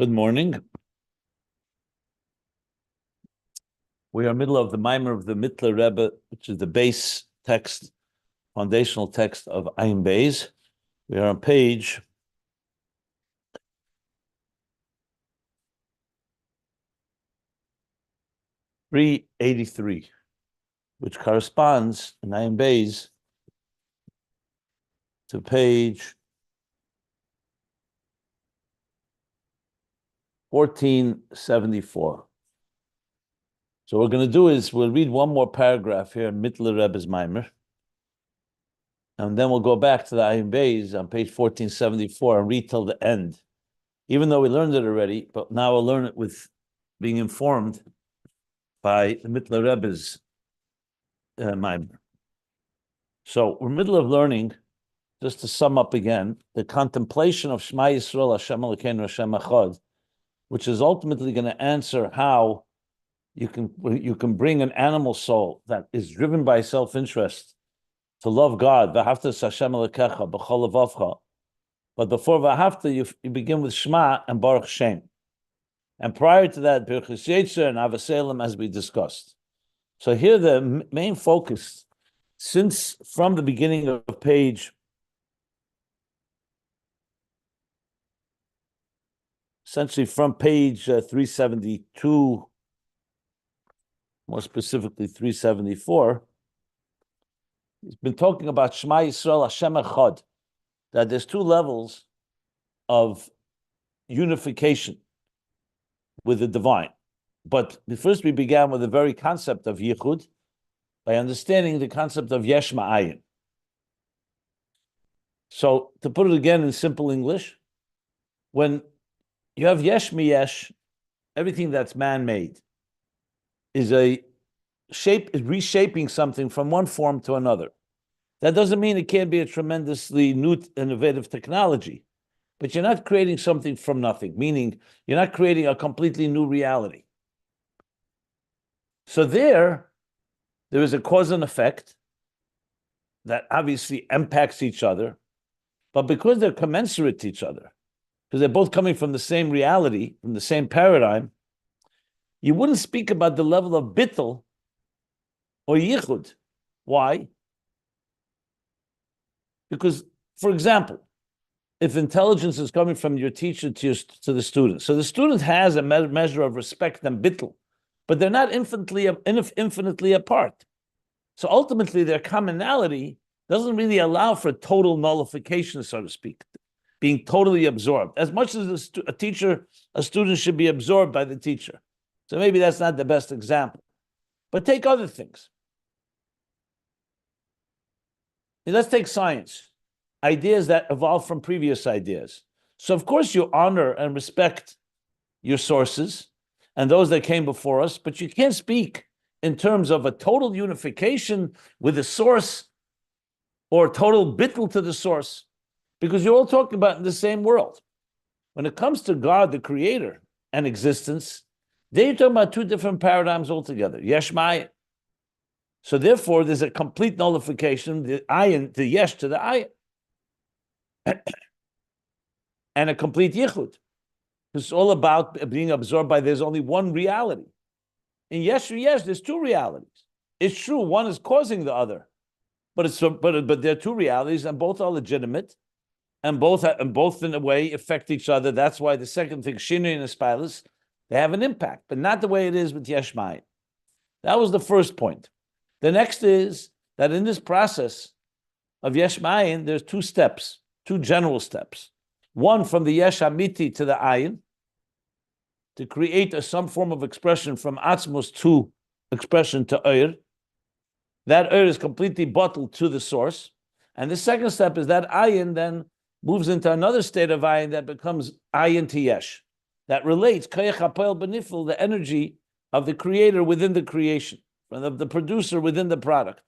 Good morning. We are in the middle of the Maimer of the Mittler Rebbe, which is the base text, foundational text of Ayin Beis. We are on page 383, which corresponds in Ayin Beis to page 1474. So what we're going to do is we'll read one more paragraph here in Mittler Rebbe's Maimer, and then we'll go back to the Ayin Beis on page 1474 and read till the end. Even though we learned it already, but now we'll learn it with being informed by the Mittler Rebbe's Maimer. So we're in the middle of learning, just to sum up again, the contemplation of Shema Yisrael, Hashem Elokeinu, Hashem Echad, which is ultimately going to answer how you can bring an animal soul that is driven by self-interest to love God. V'ahavta Hashem Elokecha b'chol levavcha. But before V'ahavta, you begin with Shema and Baruch Shem. And prior to that, Birchus Yetzer and Avaselim, as we discussed. So here the main focus, since from the beginning of page, essentially from page 372, more specifically 374, he's been talking about Shema Yisrael Hashem Echad, that there's two levels of unification with the divine. But first we began with the very concept of Yichud by understanding the concept of Yesh Ayin. So to put it again in simple English, when you have Yesh Yesh, everything that's man-made is reshaping something from one form to another. That doesn't mean it can't be a tremendously new, innovative technology, but you're not creating something from nothing, meaning you're not creating a completely new reality. So there is a cause and effect that obviously impacts each other, but because they're commensurate to each other, because they're both coming from the same reality, from the same paradigm, you wouldn't speak about the level of bittul or yichud. Why? Because, for example, if intelligence is coming from your teacher to the student, so the student has a measure of respect and bittul, but they're not infinitely apart. So ultimately, their commonality doesn't really allow for total nullification, so to speak, being totally absorbed. As much as a student should be absorbed by the teacher. So maybe that's not the best example. But take other things. Let's take science. Ideas that evolve from previous ideas. So of course you honor and respect your sources and those that came before us, but you can't speak in terms of a total unification with the source or total bittul to the source, because you're all talking about in the same world. When it comes to God, the creator, and existence, they're talking about two different paradigms altogether. Yesh Ayin. So therefore, there's a complete nullification, the Ayin, the Yesh to the Ayin. And a complete Yichud. It's all about being absorbed by there's only one reality. In Yesh, there's two realities. It's true, one is causing the other. But there are two realities, and both are legitimate, and both in a way affect each other. That's why the second thing, Shinui and Espilis, they have an impact, but not the way it is with Yesh Ayin. That was the first point. The next is that in this process of Yesh Ayin, there's two steps, two general steps. One from the Yesh Amiti to the Ayin, to create some form of expression from Atzmos to expression to Oir. That Oir is completely bottled to the source. And the second step is that Ayin then moves into another state of Ayin that becomes Ayin to Yesh. That relates, Koyach HaPoel B'nifl, the energy of the creator within the creation, of the producer within the product.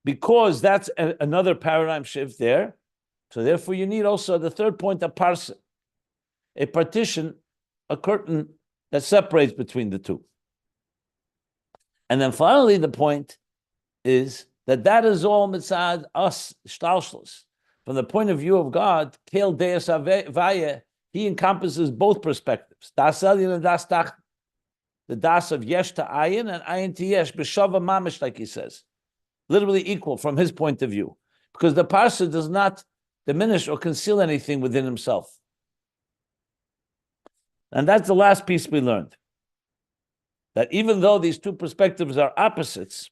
Because that's another paradigm shift there. So therefore you need also the third point, a parsa, a partition, a curtain that separates between the two. And then finally the point is that is all mitzad us, shtalshlos. From the point of view of God, Kel Deus Avaya, he encompasses both perspectives. Das Elyon and Das Tach. The Das of Yesh to Ayin and Ayin to Yesh, B'Shava Mamish, like he says. Literally equal from his point of view. Because the Parsha does not diminish or conceal anything within himself. And that's the last piece we learned. That even though these two perspectives are opposites,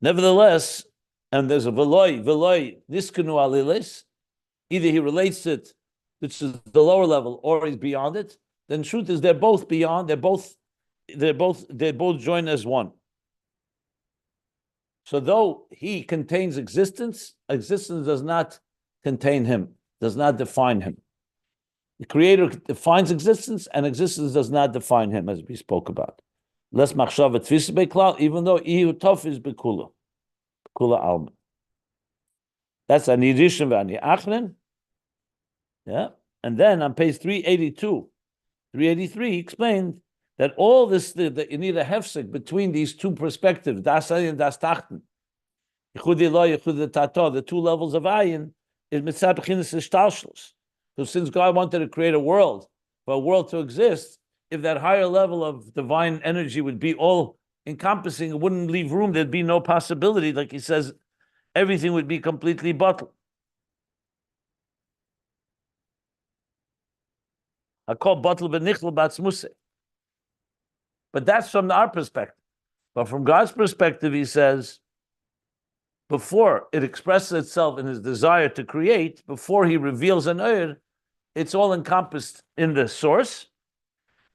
nevertheless, and there's a veloy, niskanu alilis, either he relates it, which is the lower level, or he's beyond it, then truth is they're both beyond, they both join as one. So though he contains existence, existence does not contain him, does not define him. The Creator defines existence, and existence does not define him, as we spoke about. Less machshava tfisa beklal, even though ihu tof is bekula alma. That's ani rishon v'ani achrin. Yeah, and then on page 382, 383, he explained that all this, that you need a hefsek between these two perspectives, das ayin and das tachten, yichud Eloi, yichud tato, the two levels of ayin, is mitzad b'chinas ishtalshlus. So since God wanted to create a world, for a world to exist, if that higher level of divine energy would be all encompassing, it wouldn't leave room, there'd be no possibility, like he says, everything would be completely bottled. I call bottle b'nichl b'atzmuse. But that's from our perspective. But from God's perspective, he says, before it expresses itself in his desire to create, before he reveals an Eir, it's all encompassed in the source.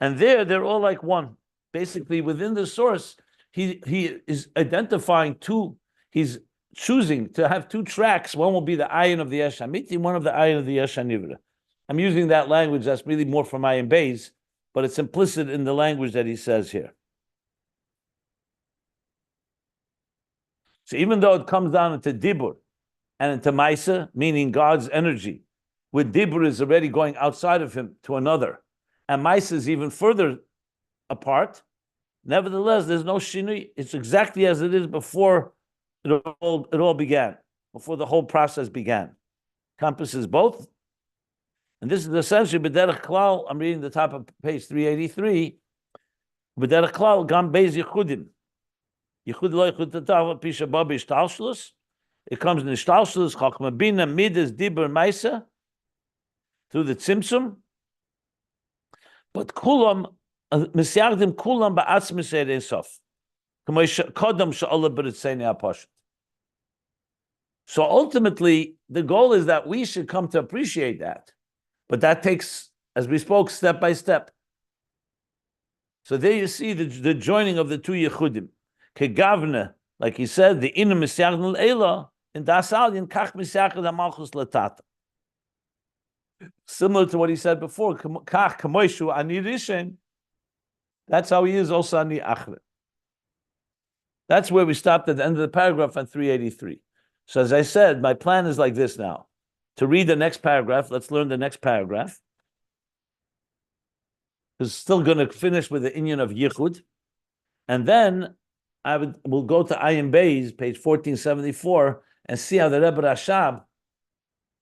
And they're all like one. Basically, within the source, he is identifying two, he's choosing to have two tracks. One will be the Ayin of the Yesh HaMiti, one of the Ayin of the Yesh HaNivra. I'm using that language that's really more from Ayin Beis, but it's implicit in the language that he says here. So even though it comes down into Dibur and into Maisa, meaning God's energy, with Dibur is already going outside of him to another, and Maisa is even further apart, nevertheless, there's no shinui. It's exactly as it is before it all began, before the whole process began. Encompasses both. And this is essentially B'derech Klal. I'm reading the top of page 383. B'derech Klal Gam Beis Yichudim. Yichud lo yichud tatav pisha babi ishtalshlus. It comes in ishtalshlus chachma bina midas dibur maisa through the tzimtzum. But kulam misyagdim kulam ba'atzmis eresof. Kodam she'olah b'ritzeni ha'pashat. So ultimately, the goal is that we should come to appreciate that. But that takes, as we spoke, step by step. So there you see the joining of the two Yechudim. Kegavne, like he said, the inner misyagdel ela in Das Alien kach misyagd hamalchus latata. Similar to what he said before, kach kamoishu ani rishen. That's how he is also ani achre. That's where we stopped at the end of the paragraph on 383. So as I said, my plan is like this now. To read the next paragraph, let's learn the next paragraph. It's still going to finish with the inyan of Yichud. And then we'll go to Ayin Beis, page 1474, and see how the Rebbe Rashab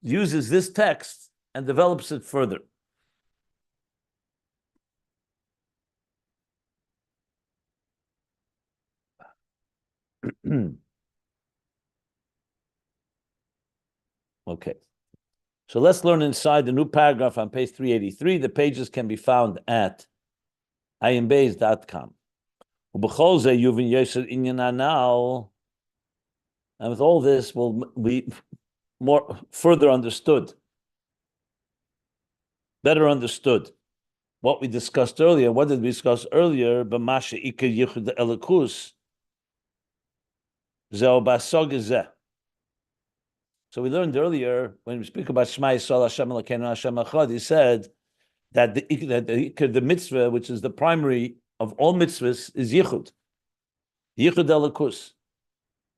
uses this text and develops it further. Okay. So let's learn inside the new paragraph on page 383. The pages can be found at ayinbeis.com. And with all this, will be more further understood, better understood. What we discussed earlier. What did we discuss earlier? B'mashe ikar yichud elikus zeh basog zeh. So we learned earlier when we speak about Shema Yisrael Hashem Elokeinu Hashem Echad, he said that the mitzvah, which is the primary of all mitzvahs, is Yichud. Yichud Elikus.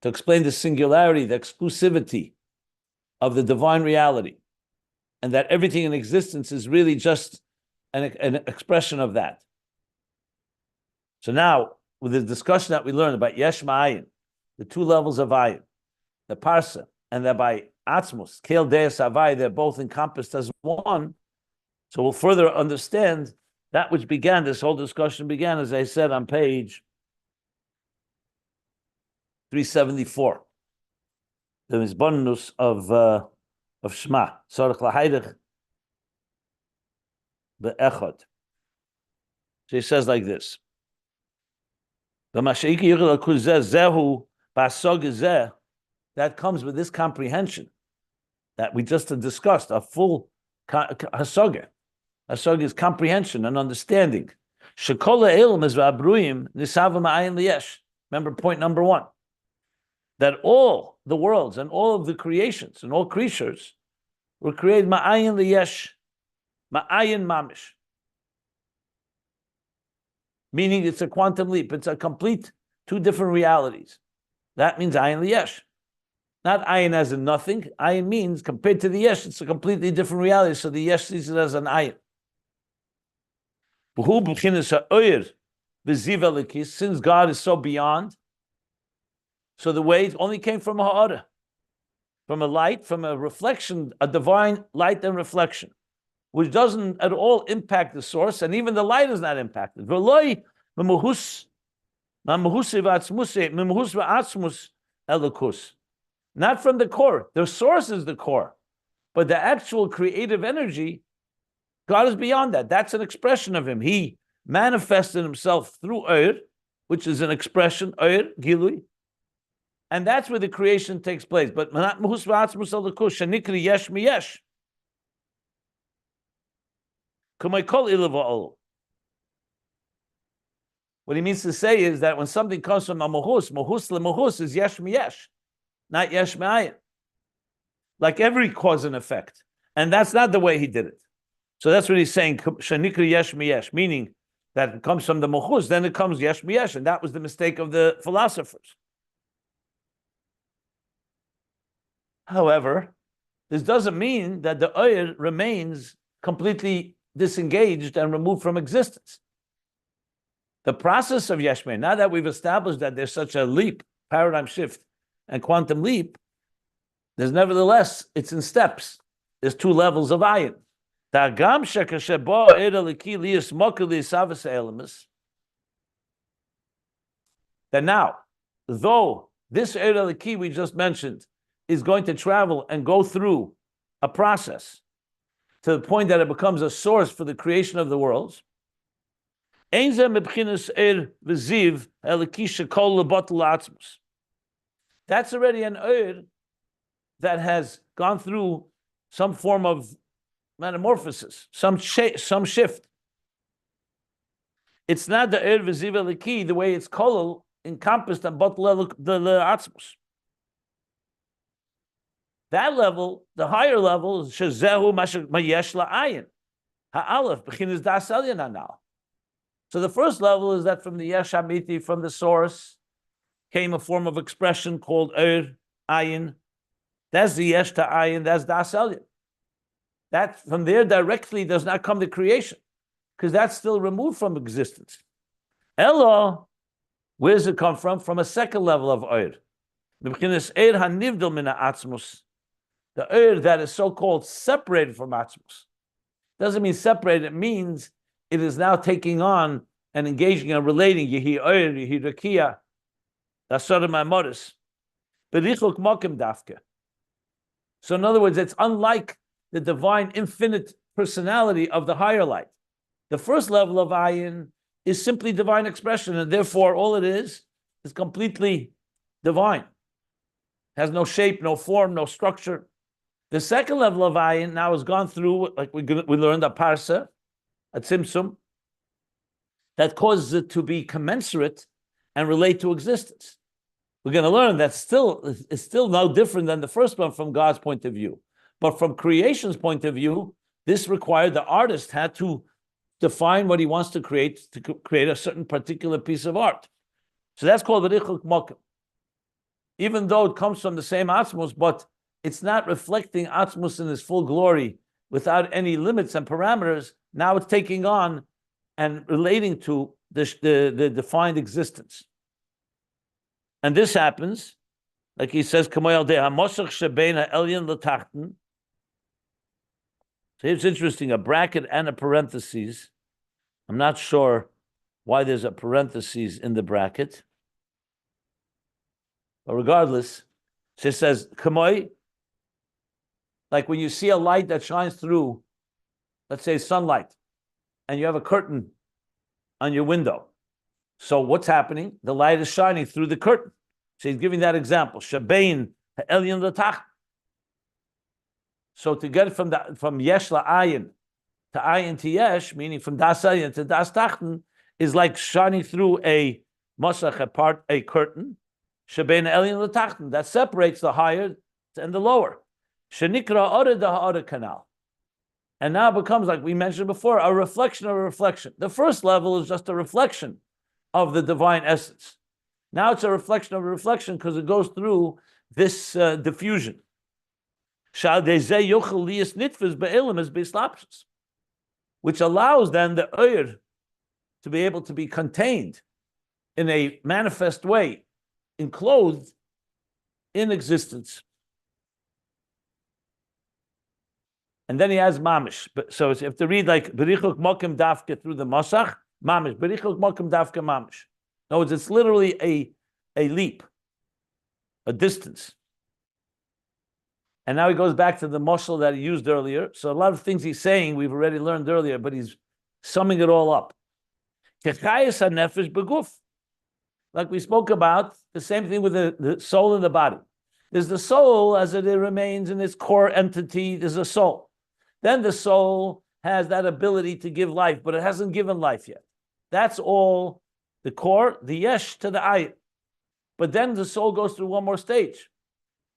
To explain the singularity, the exclusivity of the divine reality. And that everything in existence is really just an expression of that. So now, with the discussion that we learned about Yesh Ma'ayin, the two levels of Ayin, the Parsa, and that by atzmus, kel deis havai, they're both encompassed as one. So we'll further understand that which began, this whole discussion began, as I said, on page 374. The misbonus of Shema, Sorach Lahaydech Be'echad. So he says like this. That comes with this comprehension that we just discussed, a full hasaga. Hasaga is comprehension and understanding. Remember point number 1. That all the worlds and all of the creations and all creatures were created ma'ayin liyesh, ma'ayin mamish. Meaning it's a quantum leap. It's a complete 2 different realities. That means ayin liyesh. Not ayin as in nothing. Ayin means, compared to the yesh, it's a completely different reality. So the yesh sees it as an ayin. Since God is so beyond, so the waves only came from a ha'ara, from a light, from a reflection, a divine light and reflection, which doesn't at all impact the source, and even the light is not impacted. Not from the core. The source is the core. But the actual creative energy, God is beyond that. That's an expression of him. He manifested himself through Ayin, which is an expression, Ayin, Gilui. And that's where the creation takes place. But not Mahus V'atzmus Alakus, Shanikri Yesh Miyesh. What he means to say is that when something comes from a Mahus le-Mahus is Yesh Miyesh, not Yesh Me'ayin. Like every cause and effect. And that's not the way he did it. So that's what he's saying, Shanikri Yesh Miyesh, meaning that it comes from the Mahus, then it comes Yesh Miyesh, and that was the mistake of the philosophers. However, this doesn't mean that the Ayin remains completely disengaged and removed from existence. The process of Yesh Me'ayin, now that we've established that there's such a leap, paradigm shift, and quantum leap, there's nevertheless, it's in steps. There's 2 levels of Ayin. That now, though this Eir Eliki we just mentioned is going to travel and go through a process to the point that it becomes a source for the creation of the worlds, that's already an Eir that has gone through some form of metamorphosis, some shift. It's not the Eir V'ziv Eliki, the way it's kolel, encompassed and batul atzmus. That level, the higher level, is shezehu mayesh la'ayin, ha'alef b'chinas das elyon anal. So the first level is that from the yesh hamiti, from the source, came a form of expression called ayin. That's the yesh to ayin. That's das elyon. That from there directly does not come to creation, because that's still removed from existence. Elo, where does it come from? From a second level of Eir. B'chinas Eir hanivdel min ha'atzmus. The Eir that is so-called separated from Atzmus. Doesn't mean separated, it means it is now taking on and engaging and relating. Yehi Eir, Yehi Rakia, Dasar Maamorei Berichuk Mokim Dafke. So in other words, it's unlike the divine infinite personality of the higher light. The first level of Ayin is simply divine expression, and therefore all it is completely divine. Has no shape, no form, no structure. The second level of Ayin now has gone through, like we learned, a parsa, a tzimtzum, that causes it to be commensurate and relate to existence. We're going to learn that it's still no different than the first one from God's point of view. But from creation's point of view, this required the artist had to define what he wants to create a certain particular piece of art. So that's called Berichuk Mokim. Even though it comes from the same Atzmus, but it's not reflecting Atzmus in his full glory without any limits and parameters. Now it's taking on and relating to the defined existence. And this happens Like he says, "Kamoyal de hamoshach shebein ha'elyon l'tachten." So it's interesting, a bracket and a parentheses. I'm not sure why there's a parentheses in the bracket. But regardless, it says, Kamoy, like when you see a light that shines through, let's say sunlight, and you have a curtain on your window. So what's happening? The light is shining through the curtain. So he's giving that example. Shabein ha'elyon l'tach. So to get from Yesh Ayin to Ayin to Yesh, meaning from Das Ayin to Das Tachten, is like shining through a masach, a curtain, shebein elyon l'tachten, that separates the higher and the lower. Shenikra ora da ha'ora canal. And now it becomes, like we mentioned before, a reflection of a reflection. The first level is just a reflection of the divine essence. Now it's a reflection of a reflection because it goes through this diffusion. Which allows then the Oyer to be able to be contained in a manifest way, enclosed in existence. And then he has mamish. So you have to read like berichuk mokim dafke through the masach, mamish, berichuk mokim dafke mamish. In other words, it's literally a leap, a distance. And now he goes back to the mashal that he used earlier. So a lot of things he's saying we've already learned earlier, but he's summing it all up. Like we spoke about, the same thing with the soul and the body. There's the soul as it remains in its core entity, there's a soul. Then the soul has that ability to give life, but it hasn't given life yet. That's all the core, the yesh to the ayin. But then the soul goes through one more stage.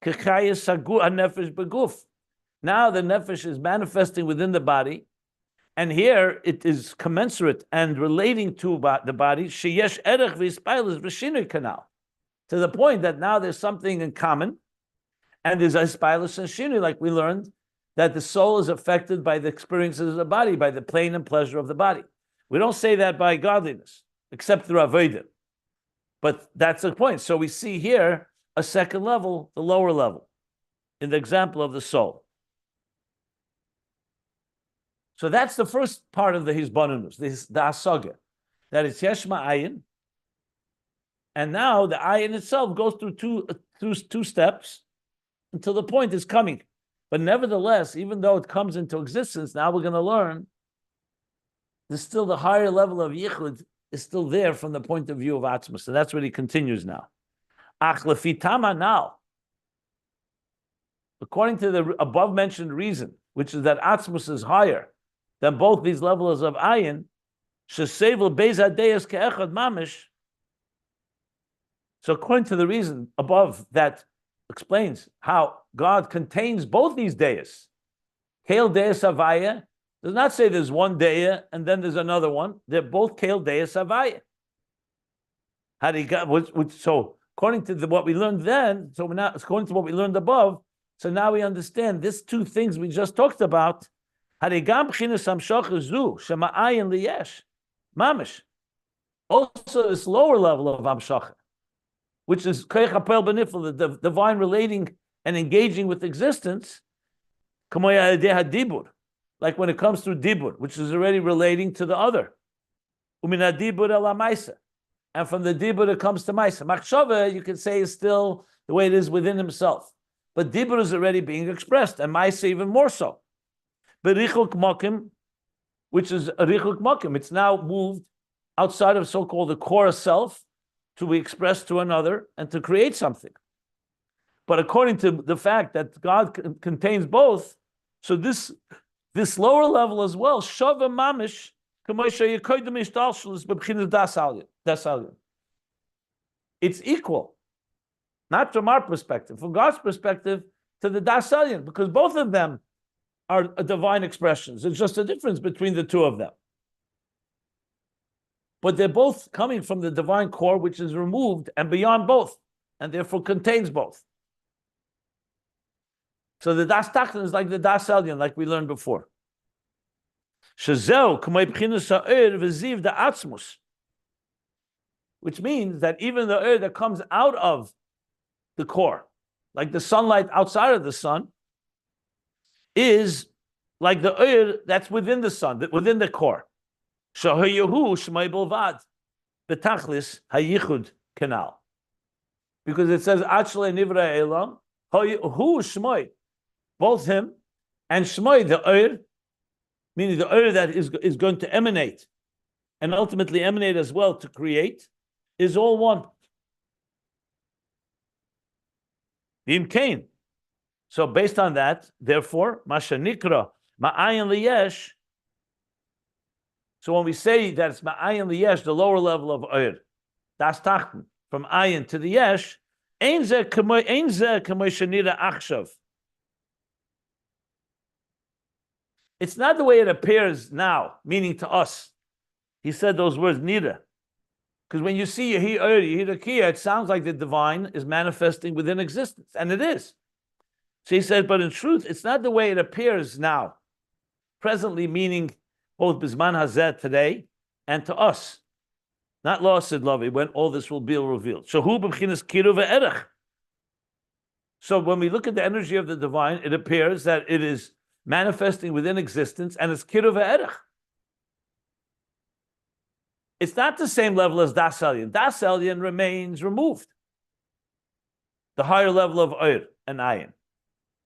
Now the nefesh is manifesting within the body, and here it is commensurate and relating to the body. Sheyesh erech v'ispailus v'shinui kanal, to the point that now there's something in common, and there's ispailus and shinui, like we learned, that the soul is affected by the experiences of the body, by the pain and pleasure of the body. We don't say that by godliness, except through avodah. But that's the point. So we see here a second level, the lower level, in the example of the soul. So that's the first part of the hisbonenus, the asaga, that it's yesh ma'ayin, and now the ayin itself goes through two steps until the point is coming. But nevertheless, even though it comes into existence, now we're going to learn there's still the higher level of yichud is still there from the point of view of atzmus. So that's what he continues now. Now, according to the above mentioned reason, which is that atzmus is higher than both these levels of ayin, so according to the reason above that explains how God contains both these deis. Kael deis havaya does not say there's one deya and then there's another one. They're both kael deis havaya. So according to what we learned then, so now according to what we learned above, so now we understand these two things we just talked about. Also, this lower level of amshacha, which is the divine relating and engaging with existence, like when it comes through dibur, which is already relating to the other. And from the dibur it comes to maisa. Machshava, you can say, is still the way it is within himself. But dibur is already being expressed, and maisa even more so. Berichuk mokim, which is a richuk mokim, it's now moved outside of so-called the core self to be expressed to another and to create something. But according to the fact that God contains both, so this lower level as well, shava mamish, it's equal, not from our perspective, from God's perspective, to the das alien, because both of them are divine expressions. It's just a difference between the two of them. But they're both coming from the divine core, which is removed and beyond both, and therefore contains both. So the das tachten is like the das alien, like we learned before. Which means that even the that comes out of the core. Like the sunlight outside of the sun is like the oil that's within the sun, within the core. Shahayahu shmai bilvad, betachlis hayichud canal. Because it says Achle Nivra Elam, Hu Shmoi, both him and Shmoi, the Ur, meaning the Ur that is going to emanate and ultimately emanate as well to create, is all one. V'im Kain. So based on that, therefore, Masha Nikra, Ma'ayin Liyesh. So when we say that it's Ma'ayin Liyesh, the lower level of Ur, Das Tachten, from Ayin to the Yesh, it's not the way it appears now, meaning to us. He said those words, nida. Because when you see Yehi Ur, Yehi Rakia, it sounds like the divine is manifesting within existence, and it is. So he said, but in truth, it's not the way it appears now. Presently, meaning both Bizman Hazet today and to us. Not lost in love, when all this will be revealed. So when we look at the energy of the divine, it appears that it is manifesting within existence and it's kiruv ve'erech. It's not the same level as Das Elyon. Das Elyon remains removed. The higher level of Ur and Ayin.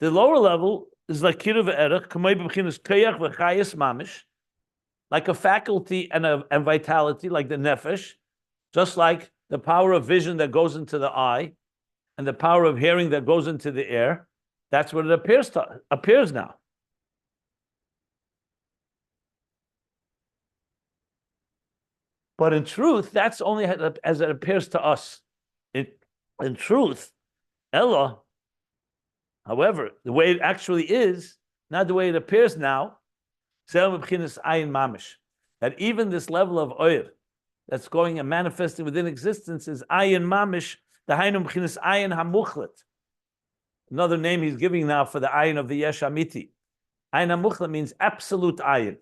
The lower level is like kiruv ve'erech, like a faculty and vitality, like the nefesh, just like the power of vision that goes into the eye and the power of hearing that goes into the ear. That's what it appears now. But in truth, that's only as it appears to us. In truth, Ella, however, the way it actually is, not the way it appears now, that even this level of oil that's going and manifesting within existence is ayin mamish, the hainum b'chinas ayin hamuchlet. Another name he's giving now for the ayin of the yesh amiti. Ayin hamuchlet means absolute ayin.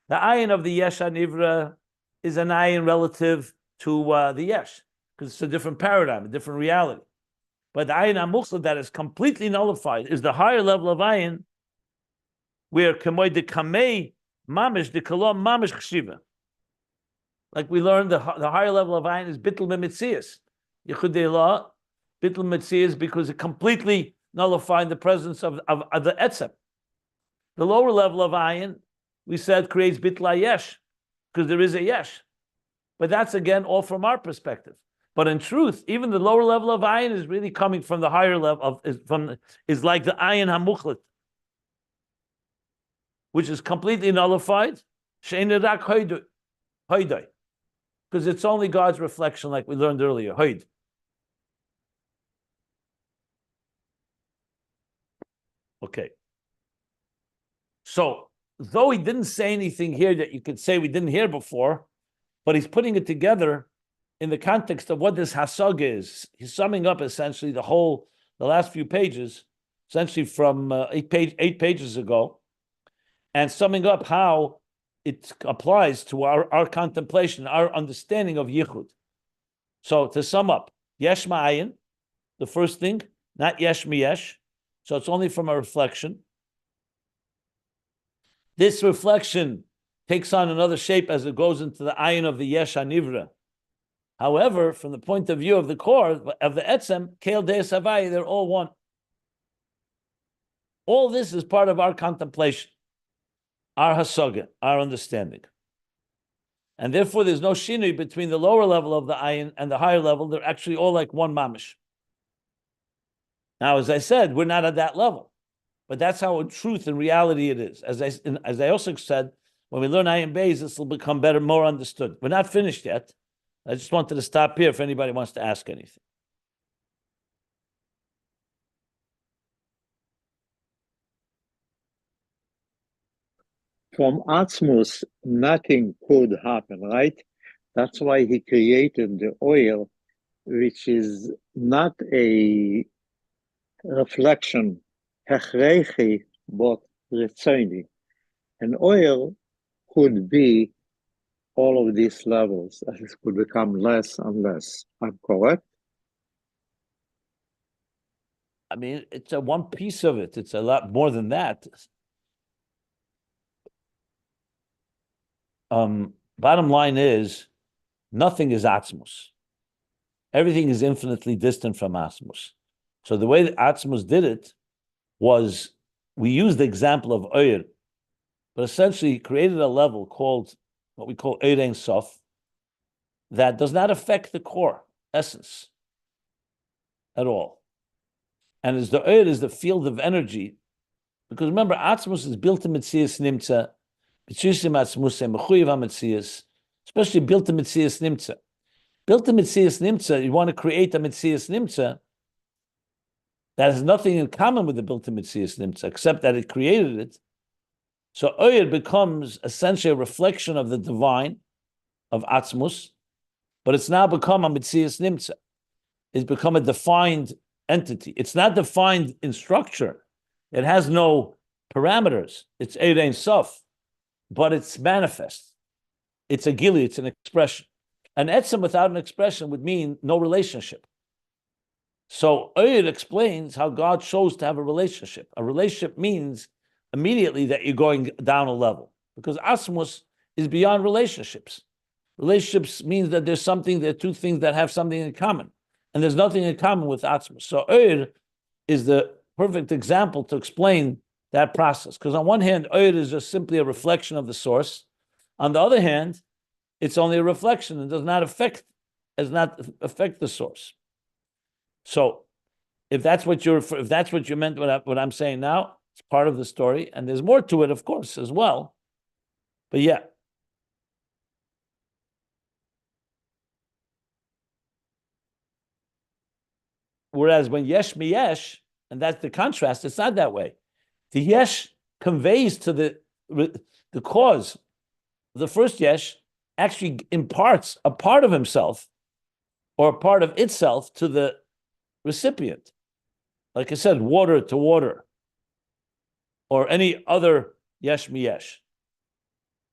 The ayin of the yesh hanivra is an ayin relative to the yesh, because it's a different paradigm, a different reality. But the ayin hamuchlet that is completely nullified is the higher level of ayin, where kamoy de kamei mamish de kolom mamish chshiva. Like we learned, the higher level of ayin is bittul memitzias. Yichud de'lah, bittul memitzias, because it completely nullified the presence of the etzem. The lower level of ayin, we said, creates bittul yesh, because there is a yesh. But that's again all from our perspective. But in truth, even the lower level of ayin is really coming from the higher level is like the ayin hamuchlet, which is completely nullified, because it's only God's reflection, like we learned earlier. Hoid. Okay. So, though he didn't say anything here that you could say we didn't hear before, but he's putting it together in the context of what this hasag is. He's summing up essentially the last few pages, essentially from 8 pages ago, and summing up how it applies to our contemplation, our understanding of Yichud. So to sum up, Yesh Ma'ayin, the first thing, not Yesh Miyesh, so it's only from a reflection. This reflection takes on another shape as it goes into the Ayin of the Yesh HaNivra. However, from the point of view of the core, of the Etzem, Keil Deis Havai, they're all one. All this is part of our contemplation, our hasaga, our understanding. And therefore, there's no shinui between the lower level of the ayin and the higher level. They're actually all like one mamish. Now, as I said, we're not at that level, but that's how in truth and reality it is. As I also said, when we learn Ayin Beis, this will become better, more understood. We're not finished yet. I just wanted to stop here if anybody wants to ask anything. From Atzmus, nothing could happen, right? That's why he created the oil, which is not a reflection, hechreichi, but retzoni. An oil could be all of these levels, and it could become less and less. I'm correct? I mean, it's a one piece of it. It's a lot more than that. Bottom line is, nothing is Atzmus. Everything is infinitely distant from Atzmus. So the way that Atzmus did it was, we used the example of Oyer, but essentially he created a level called what we call Oyer Ein Sof, that does not affect the core essence at all. And as the Oyer is the field of energy, because remember, Atzmus is built in Metzias Nimtza, B'tzusim Atzmusei Mechuyev HaMetzias, especially built in Metzias Nimtza. Built in Metzias Nimtza, you want to create a Metzias Nimtza that has nothing in common with the built-in Metzias Nimtza, except that it created it. So Oyer becomes essentially a reflection of the divine, of Atzmus, but it's now become a Metzias Nimtza. It's become a defined entity. It's not defined in structure. It has no parameters. It's Oyer Ein Sof, but it's manifest. It's a gili, it's an expression. An etzem without an expression would mean no relationship. So Oyer explains how God chose to have a relationship. A relationship means immediately that you're going down a level, because Asmus is beyond relationships. Relationships means that there are two things that have something in common, and there's nothing in common with Asmus. So Oyer is the perfect example to explain that process, because on one hand, Oyer is just simply a reflection of the source. On the other hand, it's only a reflection and does not affect the source. So, if that's what you meant, what I'm saying now, it's part of the story, and there's more to it, of course, as well. But yeah. Whereas when Yesh mi Yesh, and that's the contrast, it's not that way. The Yesh conveys to the cause. The first Yesh actually imparts a part of himself or a part of itself to the recipient. Like I said, water to water, or any other Yesh mi Yesh.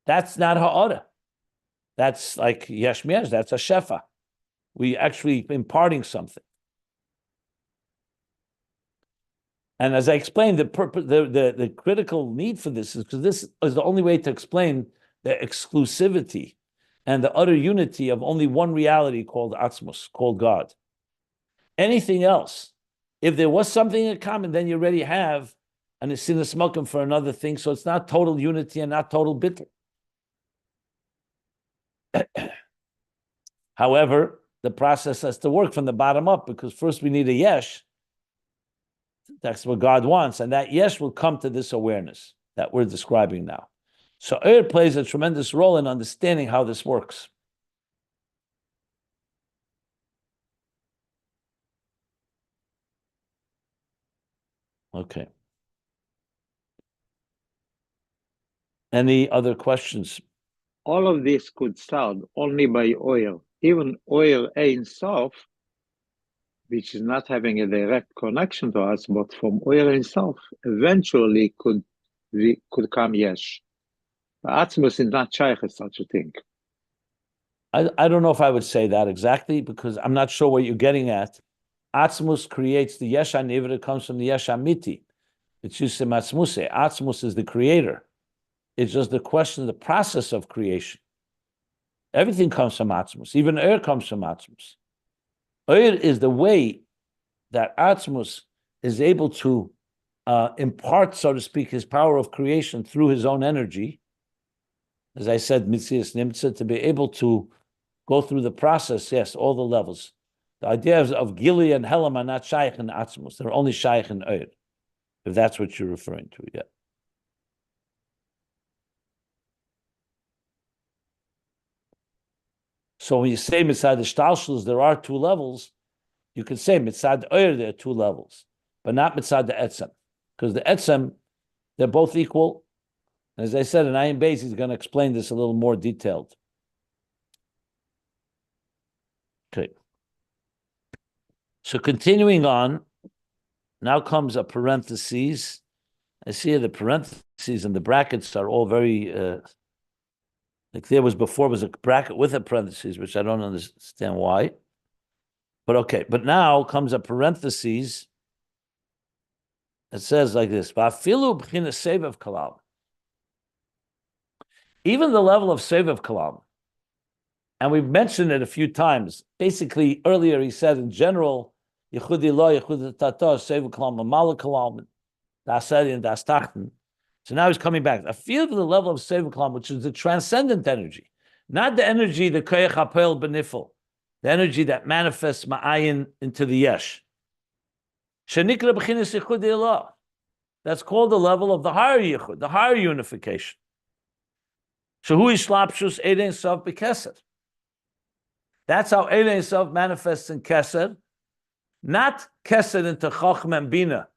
That's not ha'ara. That's like Yesh mi Yesh, that's a shefa. We actually imparting something. And as I explained, the critical need for this is because this is the only way to explain the exclusivity and the utter unity of only one reality called Atzmus, called God. Anything else, if there was something in common, then you already have an Isinas Malkim for another thing, so it's not total unity and not total bitter. However, the process has to work from the bottom up, because first we need a Yesh. That's what God wants, and that Yesh will come to this awareness that we're describing now. So Oyer plays a tremendous role in understanding how this works. Okay. Any other questions? All of this could start only by Oyer. Even Oyer Ein Sof, which is not having a direct connection to us, but from Oyer Ein Sof, eventually could come Yesh. Atzmus is not shaykh as such a thing. I don't know if I would say that exactly, because I'm not sure what you're getting at. Atzmus creates the Yesh HaNivra, it comes from the Yesh HaMiti. It's Yusim Atzmuse. Atzmus is the creator. It's just the question, the process of creation. Everything comes from Atzmus. Even Oyer comes from Atzmus. Oyer is the way that Atzmus is able to impart, so to speak, his power of creation through his own energy. As I said, Mitzias Nimtza, to be able to go through the process, yes, all the levels. The idea of Gili and Helam are not shaykh in Atzmus. They're only shaykh in Oyer, if that's what you're referring to, yeah. So when you say Mitzad Shtalshlus, there are two levels, you could say Mitzad Oyer, there are two levels, but not Mitzad the Etzem. Because the Etzem, they're both equal. And as I said, in Ayin Beis, he's going to explain this a little more detailed. Okay. So continuing on, now comes a parentheses. I see the parentheses and the brackets are all very, like there was before was a bracket with a parentheses, which I don't understand why. But okay, but now comes a parentheses It says like this: "Va'afilu b'chinas sevev kalam." Even the level of sevev kalam, and we've mentioned it a few times. Basically, earlier he said in general, "Yichudi lo, yichudi tato, sevev kalam, amala kalam, dasari and dastachten." So now he's coming back. I feel the level of sevev kalam, which is the transcendent energy, not the energy the koyach hapel benifel, the energy that manifests ma'ayin into the yesh. Shenikra b'chinas yichudi lo. That's called the level of the higher yichud, the higher unification. Shehu ishlapshus edein sof b'kesed. That's how edein sof manifests in kesed, not kesed into chachma and bina,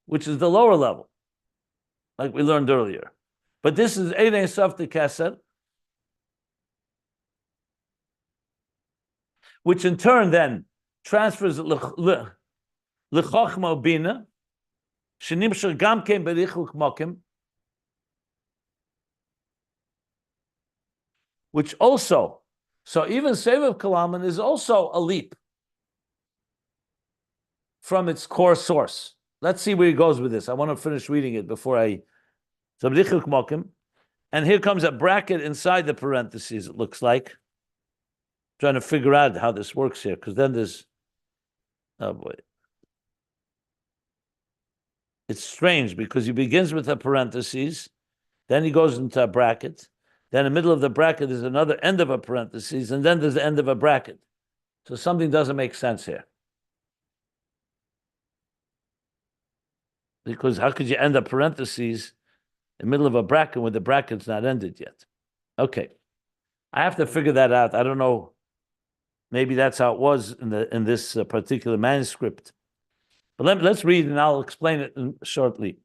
which is the lower level, like we learned earlier. But this is edein sof to kesed, which in turn then transfers l'chachma bina, shenimshar gam kein berichuk mokim, which also, so even Sevev Kalaman is also a leap from its core source. Let's see where he goes with this. I want to finish reading it before I. So berichuk mokim, and here comes a bracket inside the parentheses. It looks like trying to figure out how this works here, because then there's, oh boy, it's strange because he begins with a parentheses, then he goes into a bracket. Then in the middle of the bracket is another end of a parenthesis, and then there's the end of a bracket. So something doesn't make sense here. Because how could you end a parenthesis in the middle of a bracket when the bracket's not ended yet? Okay. I have to figure that out. I don't know. Maybe that's how it was in this particular manuscript. But let's read and I'll explain it shortly.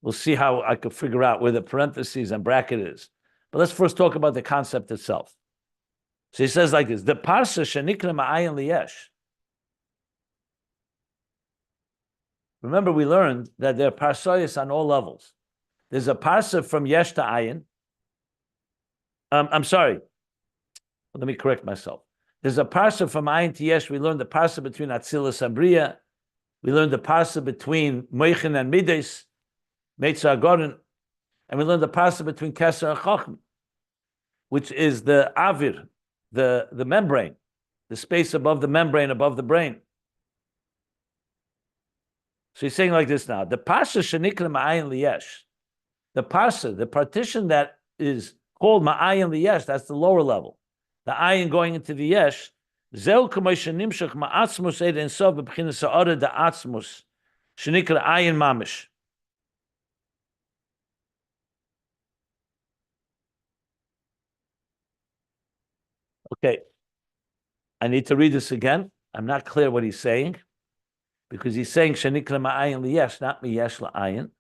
We'll see how I could figure out where the parentheses and bracket is. But let's first talk about the concept itself. So he says like this: the parsa shenikra ma'ayin liyesh. Remember, we learned that there are parsayas on all levels. There's a parsa from yesh to ayin. I'm sorry. Let me correct myself. There's a parsa from ayin to yesh. We learned the parsa between atzilus and bria. We learned the parsa between moichin and mides, meitzah agorin, and we learned the parsa between keser and chacham, which is the avir, the membrane, the space above the membrane, above the brain. So he's saying like this now: the parsha shenikra ma'ayin liyesh, the parsha, the partition that is called ma'ayin liyesh, that's the lower level. The ayin going into the yesh, zeu k'may shenimshach ma'atzmus eid ensof b'bchinas ha'orah da'atzmus shenikra ayin mamish. Okay, I need to read this again. I'm not clear what he's saying, because he's saying shenikra ma'ayin liyesh, not miyesh la'ayin.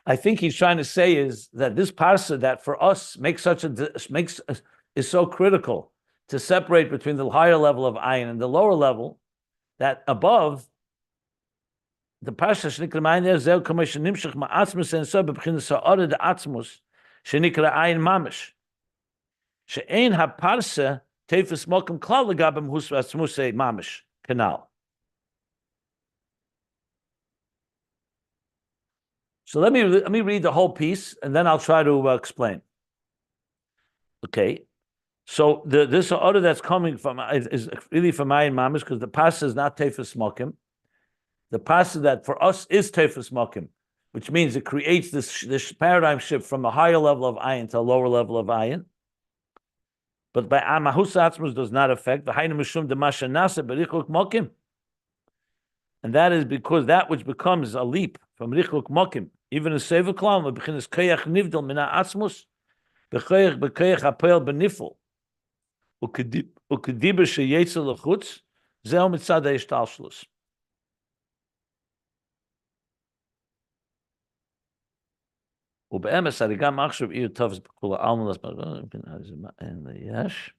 I think he's trying to say is that this parsa that for us is so critical to separate between the higher level of ayin and the lower level, that above the parsa shenikra ma'ayin there zeu k'may shenimshach ma'atzmus ensof b'bchinas ha'orah da'atzmus shenikra ayin mamish she'ein ha'parsa tefes mokum klal legabim hus atzmusei mamish canal. So let me read the whole piece, and then I'll try to explain. Okay, so this order that's coming from is really from Ayin Mamish, because the pasuk is not Tefes Mokim. The pasuk that for us is Tefes Mokim, which means it creates this paradigm shift from a higher level of Ayin to a lower level of Ayin. But by Amahus Atzmus does not affect the Hainu Mishum Demasha Nasa Berichuk Mokim. And that is because that which becomes a leap from Richuk Mokim, even a Seva Klam, bechinas Koyach Nivdal Mina Atzmus, Bekoyach Apel Benifel, Ukediba Sheyetzel Lechutz, Zeo Mitzad HaYishtalshlus. ובאמס הרי גם עכשיו עיר טוב זה בכל העלמא אין ליש.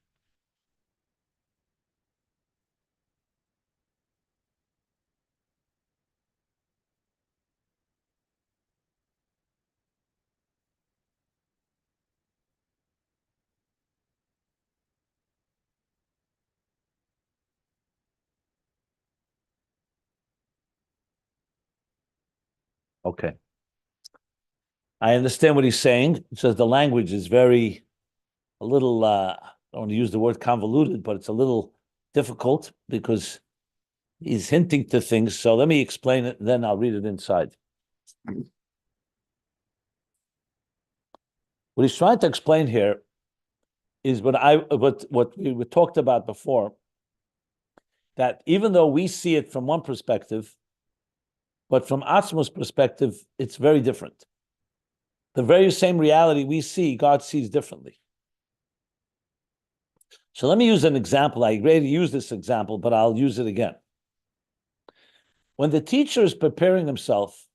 Okay. I understand what he's saying. It says the language is a little, I don't want to use the word convoluted, but it's a little difficult because he's hinting to things. So let me explain it, and then I'll read it inside. What he's trying to explain here is what we talked about before, that even though we see it from one perspective, but from Atzmos' perspective, it's very different. The very same reality we see, God sees differently. So let me use an example. I already used this example, but I'll use it again. When the teacher is preparing himself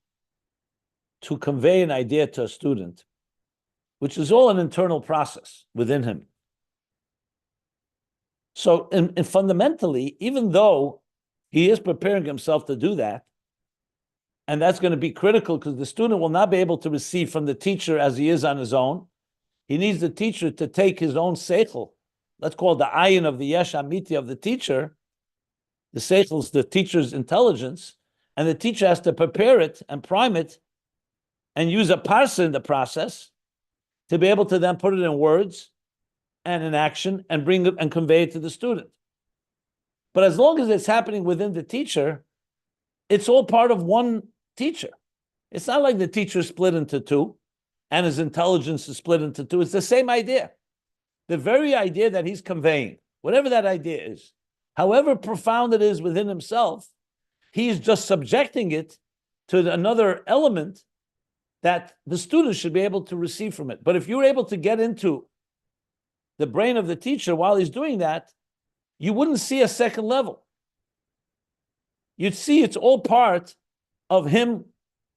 to convey an idea to a student, which is all an internal process within him. So and fundamentally, even though he is preparing himself to do that, and that's going to be critical because the student will not be able to receive from the teacher as he is on his own. He needs the teacher to take his own seichel. Let's call it the Ayin of the Yesh Amiti of the teacher. The seichel is the teacher's intelligence, and the teacher has to prepare it and prime it and use a parser in the process to be able to then put it in words and in action and bring it and convey it to the student. But as long as it's happening within the teacher, it's all part of one teacher. It's not like the teacher is split into two and his intelligence is split into two. It's the same idea. The very idea that he's conveying, whatever that idea is, however profound it is within himself, he's just subjecting it to another element that the student should be able to receive from it. But if you're able to get into the brain of the teacher while he's doing that, you wouldn't see a second level. You'd see it's all part of him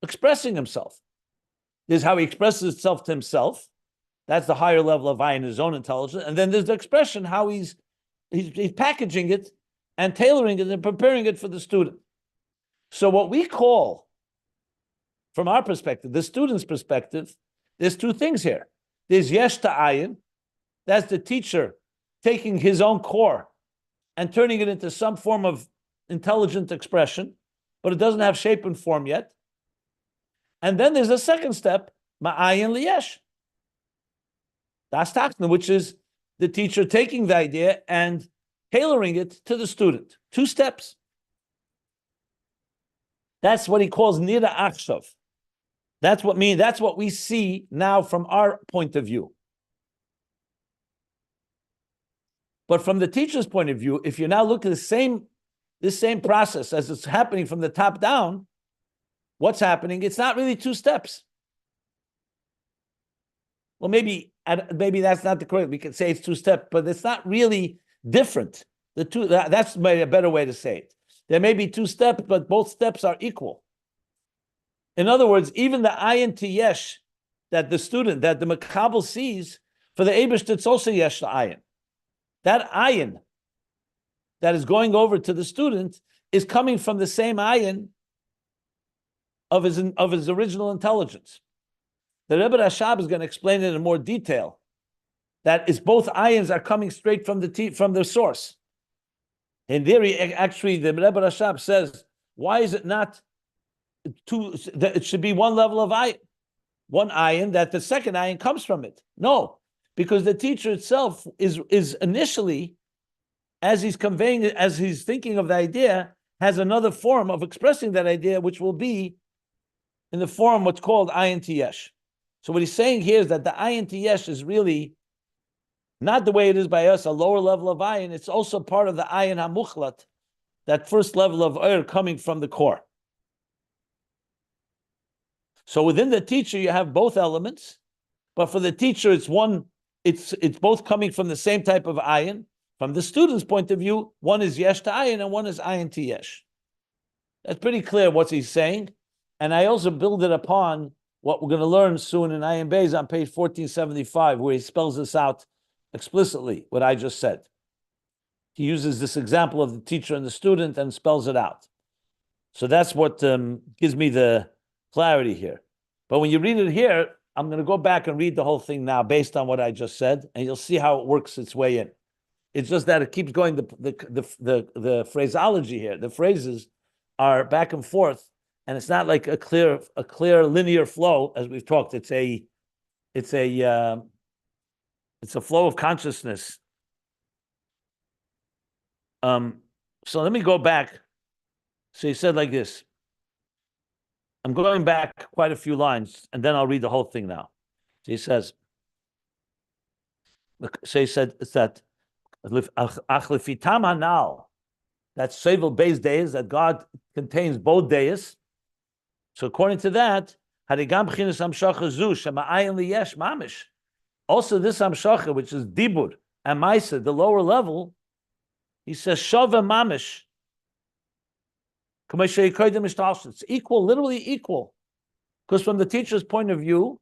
expressing himself. This is how he expresses himself to himself. That's the higher level of Ayin, his own intelligence. And then there's the expression, how he's packaging it and tailoring it and preparing it for the student. So what we call, from our perspective, the student's perspective, there's two things here. There's Yesh to Ayin. That's the teacher taking his own core and turning it into some form of intelligent expression, but it doesn't have shape and form yet. And then there's a second step, Ma'ayin liyesh. That's Tachna, which is the teacher taking the idea and tailoring it to the student. Two steps. That's what he calls Nira Achshav. That's what we see now from our point of view. But from the teacher's point of view, if you now look at this same process as it's happening from the top down, what's happening? It's not really two steps. Well, maybe that's not the correct. We could say it's two steps, but it's not really different. That's maybe a better way to say it. There may be two steps, but both steps are equal. In other words, even the Ayin to Yesh that the Makabel sees, for the Eibush, it's also Yesh to Ayin. That Ayin that is going over to the student is coming from the same Ayin of his original intelligence. The Rebbe Rashab is going to explain it in more detail. That is, both Ayins are coming straight from the source. And there, actually, the Rebbe Rashab says, why is it not two? It should be one level of Ayin, one Ayin that the second Ayin comes from it. No, because the teacher itself is initially, as he's conveying it, as he's thinking of the idea, has another form of expressing that idea, which will be in the form what's called Ayin to Yesh. So what he's saying here is that the Ayin to Yesh is really not the way it is by us, a lower level of Ayin. It's also part of the Ayin HaMuchlat, that first level of Oyer coming from the core. So within the teacher, you have both elements, but for the teacher, it's both coming from the same type of Ayin. From the student's point of view, one is Yesh to Ayin and one is Ayin to Yesh. That's pretty clear what he's saying. And I also build it upon what we're going to learn soon in Ayin Beis on page 1475, where he spells this out explicitly, what I just said. He uses this example of the teacher and the student and spells it out. So that's what gives me the clarity here. But when you read it here, I'm going to go back and read the whole thing now based on what I just said, and you'll see how it works its way in. It's just that it keeps going, the phraseology here, the phrases are back and forth, and it's not like a clear linear flow, as we've talked. It's a flow of consciousness. So let me go back. So he said like this. I'm going back quite a few lines, and then I'll read the whole thing now. So he says, it's that achlefitam hanal, that's sevel base days, that God contains both days. So according to that, harigam b'chinas hamshacha zu shema ayin liyesh mamish. Also this hamshacha, which is dibur and maisa, the lower level, he says shava mamish. It's equal, literally equal. Because from the teacher's point of view,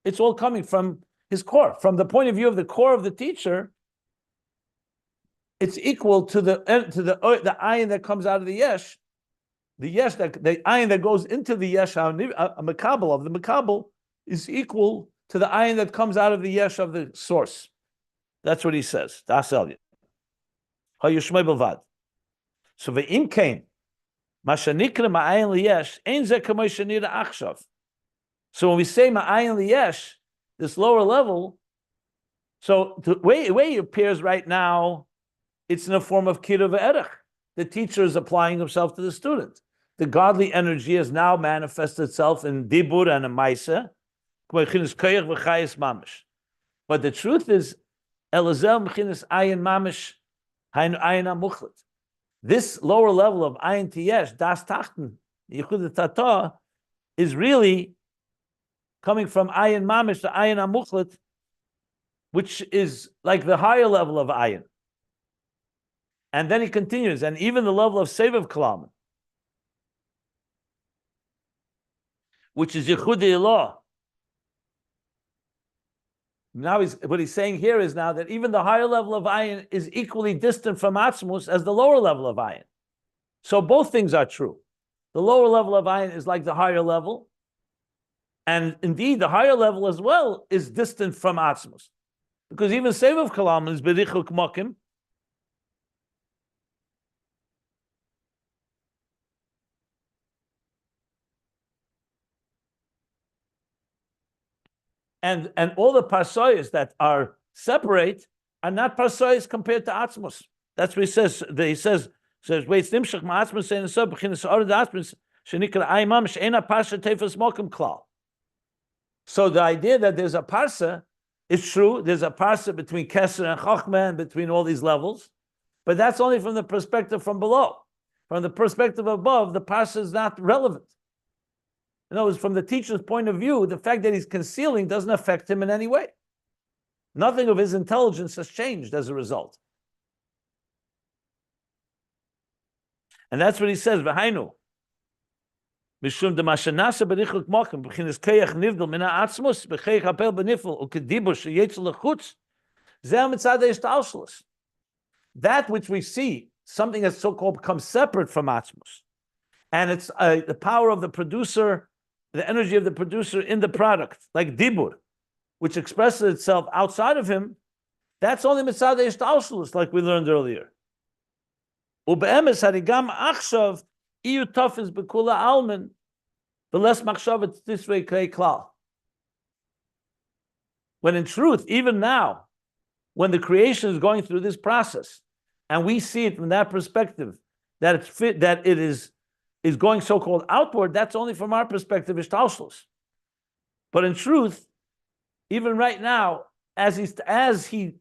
it's all coming from his core. From the point of view of the core of the teacher, it's equal to the ayin that comes out of the yesh. The yesh, the ayin that goes into the yesh, a makabel of the makabel, is equal to the ayin that comes out of the yesh of the source. That's what he says. So ve'im came. So when we say ma'ayin liyesh, this lower level, so the way it appears right now, it's in a form of kira ve'erech. The teacher is applying himself to the student. The godly energy has now manifested itself in dibur and a maisa. But the truth is, elazel m'chinas ayin mamish, hainu ayin amuchlet. This lower level of Ayin to Yesh, Das Tachten, Yichud Tata, is really coming from Ayin Mamish to Ayin Amuchlet, which is like the higher level of Ayin. And then he continues, and even the level of Sevav Kalam, which is Yichud Ilah. Now what he's saying here is now that even the higher level of Ayin is equally distant from Atzmus as the lower level of Ayin. So both things are true. The lower level of Ayin is like the higher level, and indeed the higher level as well is distant from Atzmus, because even Sevav Kalam is Berichuk Mokim. And all the parsoyas that are separate are not parsoyas compared to Atzmus. That's what he says. He says, wait, nimshach ma'atzmus saying so b'chinas orad atzmus shenikra aymam she'ena parsha tefas mokum klal. So the idea that there's a parsa is true. There's a parsa between Keser and Chochmah and between all these levels, but that's only from the perspective from below. From the perspective above, the parsa is not relevant. In other words, from the teacher's point of view, the fact that he's concealing doesn't affect him in any way. Nothing of his intelligence has changed as a result. And that's what he says, V'hainu. Mishum demashanasa berichuk mokim, b'chinas keyach nivdel mina atzmus, b'cheich hapel b'nifel, u'kedibur sheyetzel lechutz, zeh mitzad ha'ishtalshalos. That which we see, something that's so-called becomes separate from atzmus, and it's the power of the producer, the energy of the producer in the product, like dibur, which expresses itself outside of him, that's only mitzad ha'ishtalshalos, like we learned earlier. Ube'emes harigam achshav iyu tofis bekula almen v'les machshavet tisvei klei klal. When in truth, even now, when the creation is going through this process, and we see it from that perspective, that it's fit, that it is going so-called outward, that's only from our perspective, ishtalshalos. But in truth, even right now, as he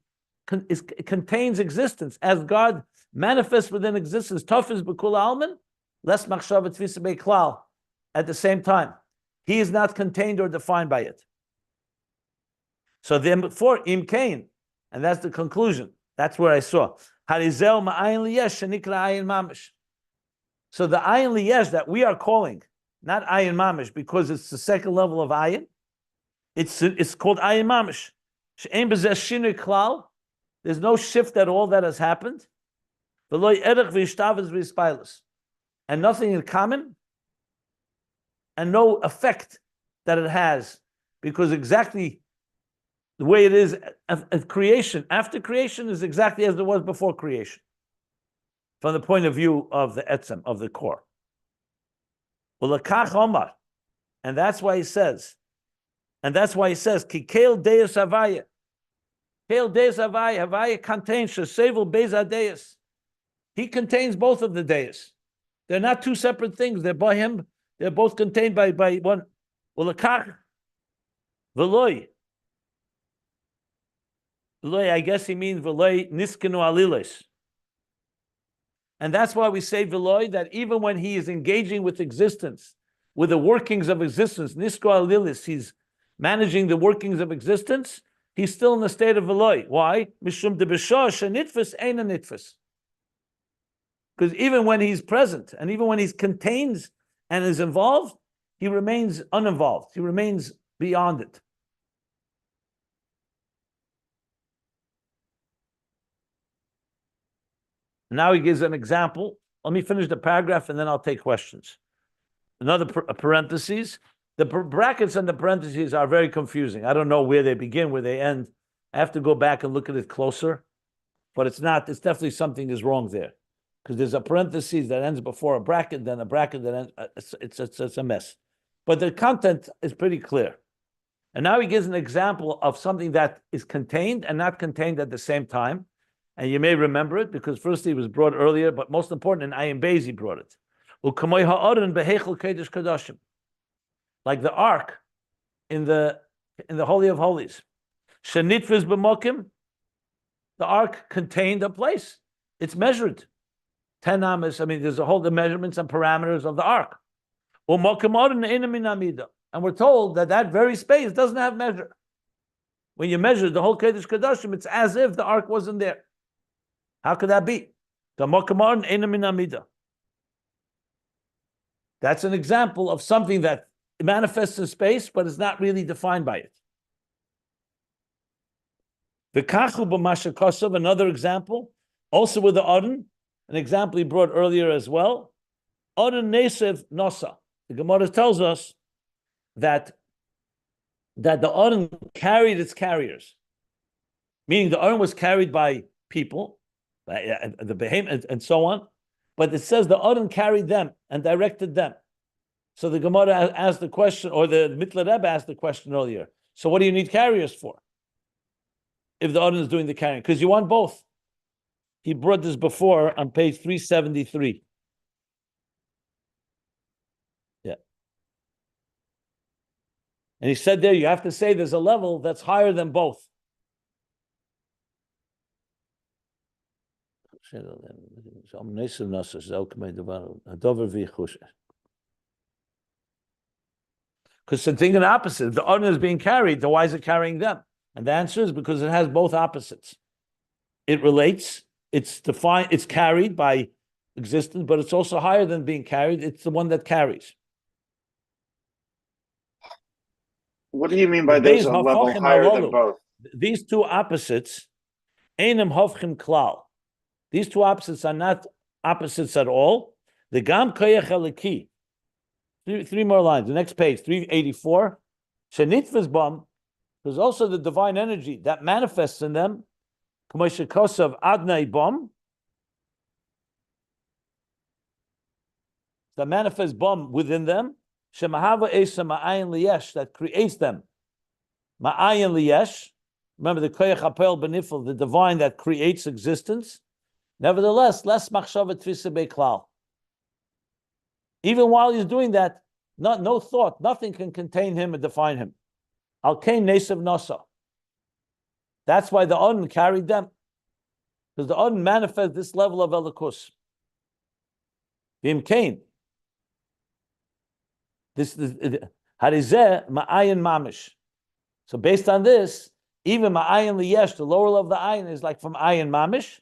contains existence, as God manifests within existence, tofis b'kul alman, les machshavet tfisa beklal. At the same time, he is not contained or defined by it. So then, before im kain, and that's the conclusion. That's where I saw harizel ma'ayin liyesh shenikra ayin mamish. So the ayin liyesh that we are calling not ayin mamish because it's the second level of ayin. It's called ayin mamish. She'ein b'zeh shinui klal. There's no shift at all that has happened. And nothing in common, and no effect that it has, because exactly the way it is at creation, after creation, is exactly as it was before creation, from the point of view of the etzem, of the core. Ulakach Omar. And that's why he says, Kikeil Deus Havaya. Keil Deus Havaya. Havaya contains Shesevel Beza Deus. He contains both of the Deus. They're not two separate things. They're by him. They're both contained by one. Ulakach Veloy. Veloy, I guess he means Veloy Niskenu Alilis. And that's why we say Veloy, that even when he is engaging with existence, with the workings of existence, Nisko Alilis, he's managing the workings of existence, he's still in the state of Veloy. Why? Mishum de B'shah shenitfus eina nitfus. Because even when he's present, and even when he's contained and is involved, he remains uninvolved. He remains beyond it. Now he gives an example. Let me finish the paragraph and then I'll take questions. Another parentheses. The brackets and the parentheses are very confusing. I don't know where they begin, where they end. I have to go back and look at it closer. But it's definitely something is wrong there. Because there's a parenthesis that ends before a bracket, then a bracket that ends, it's a mess. But the content is pretty clear. And now he gives an example of something that is contained and not contained at the same time. And you may remember it because firstly it was brought earlier, but most important in Ayin Beis he brought it. Like the ark in the Holy of Holies. Shenitfis b'mokim, the ark contained a place. It's measured. 10 amas, there's a whole the measurements and parameters of the ark. And we're told that very space doesn't have measure. When you measure the whole Kodesh Kodashim, it's as if the ark wasn't there. How could that be? That's an example of something that manifests in space, but is not really defined by it. The Kachu b'Mashakosov, another example, also with the Ayin, an example he brought earlier as well. Ayin Nesev Nosa. The Gemara tells us that the Ayin carried its carriers, meaning the Ayin was carried by people, the behemoth, and so on. But it says the Ayin carried them and directed them. So the Gemara asked the question, or the Mitler Rebbe asked the question earlier. So what do you need carriers for? If the Ayin is doing the carrying, because you want both. He brought this before on page 373. Yeah. And he said there, you have to say there's a level that's higher than both. Because something an opposite. If the Ayin is being carried, then why is it carrying them? And the answer is because it has both opposites. It relates, it's defined, it's carried by existence, but it's also higher than being carried. It's the one that carries. What do you mean by there's a level higher than both? These two opposites, Einam Hovchim Klal. These two opposites are not opposites at all. The Gam Koyach Eliki. Three more lines. The next page, 384. Shenitfas Bam. There's also the divine energy that manifests in them. K'moshikosav Adnai Bam. That manifests Bam within them. Shemahava Esa Ma'ayin Liyesh, that creates them. Ma'ayin Liyesh. Remember the Koyach Apel Benifel, the divine that creates existence. Nevertheless, less machshava tfisa beklal. Even while he's doing that, no thought, nothing can contain him and define him. Al kain nesav nasa. That's why the Ayin carried them, because the Ayin manifests this level of elikus. V'im kain. This is harizeh ma'ayin mamish. So based on this, even ma'ayin liyesh, the lower level of the Ayin, is like from ayin mamish.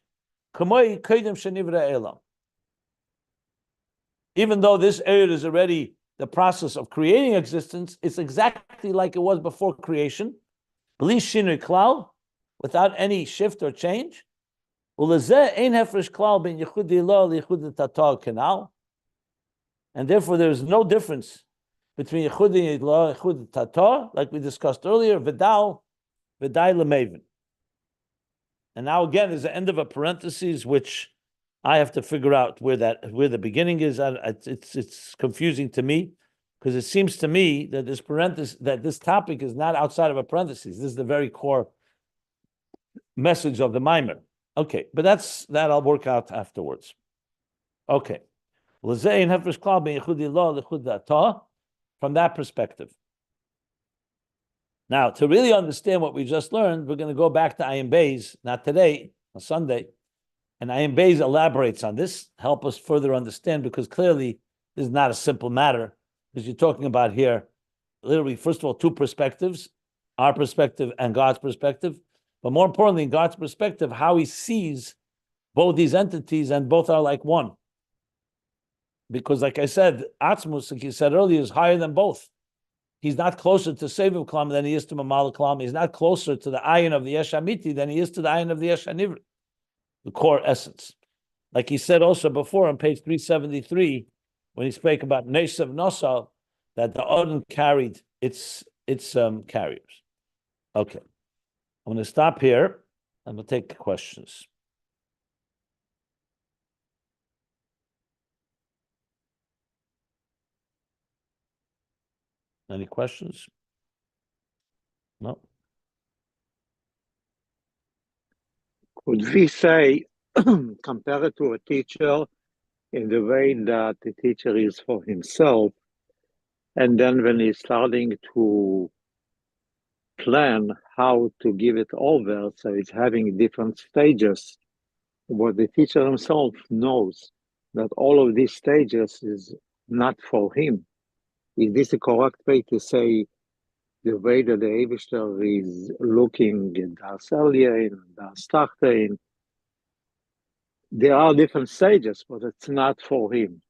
Even though this area is already the process of creating existence, it's exactly like it was before creation, without any shift or change. And therefore there is no difference between Yechudi and Yechudi Tata, like we discussed earlier, Vidai Lemavin. And now again, there's the end of a parenthesis, which I have to figure out where the beginning is. It's confusing to me because it seems to me that this topic is not outside of a parenthesis. This is the very core message of the mimer. Okay, but that I'll work out afterwards. Okay. From that perspective. Now, to really understand what we just learned, we're going to go back to Ayin Beis, not today, on Sunday. And Ayin Beis elaborates on this, help us further understand, because clearly this is not a simple matter, because you're talking about here, literally, first of all, two perspectives, our perspective and God's perspective. But more importantly, in God's perspective, how he sees both these entities, and both are like one. Because like I said, Atzmus, like you said earlier, is higher than both. He's not closer to Seviv Klam than he is to Mamal Klam. He's not closer to the Ayin of the Yesh Amiti than he is to the Ayin of the Yesh Hanivri, the core essence. Like he said also before on page 373, when he spoke about Nesav Nosal, that the Odin carried its carriers. Okay. I'm going to stop here and we'll take questions. Any questions? No. Could we say, compare it to a teacher in the way that the teacher is for himself, and then when he's starting to plan how to give it over, so it's having different stages, what the teacher himself knows that all of these stages is not for him. Is this a correct way to say the way that the Eibishter is looking at Das Elyon, Das Tachtein? There are different stages, but it's not for him.